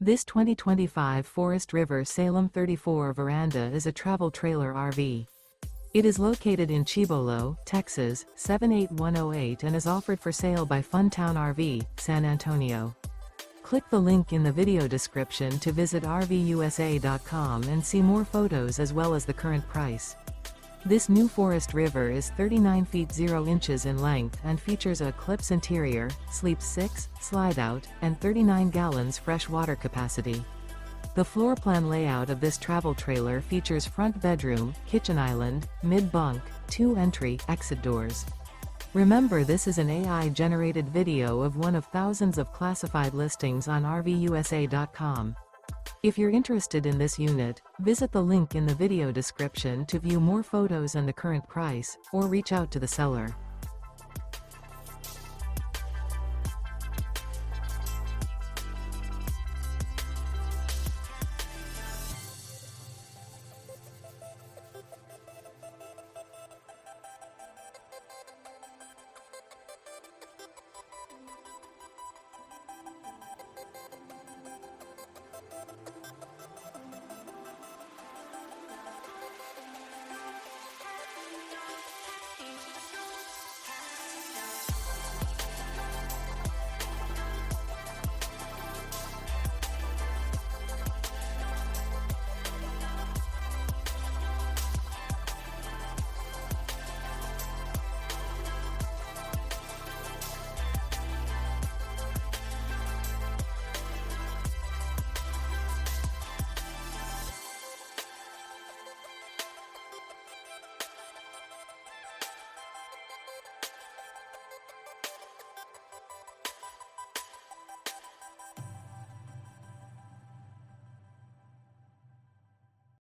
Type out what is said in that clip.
This 2025 Forest River Salem 34 Veranda is a travel trailer RV. It is located in Cibolo, Texas, 78108 and is offered for sale by Funtown RV, San Antonio. Click the link in the video description to visit RVUSA.com and see more photos as well as the current price. This new Forest River is 39 feet 0 inches in length and features a ECLIPSE interior, sleeps 6, Slideout, and 39 gallons fresh water capacity. The floor plan layout of this travel trailer features front bedroom, kitchen island, mid-bunk, 2 entry/exit doors. Remember, this is an AI-generated video of one of thousands of classified listings on RVUSA.com. If you're interested in this unit, visit the link in the video description to view more photos and the current price, or reach out to the seller.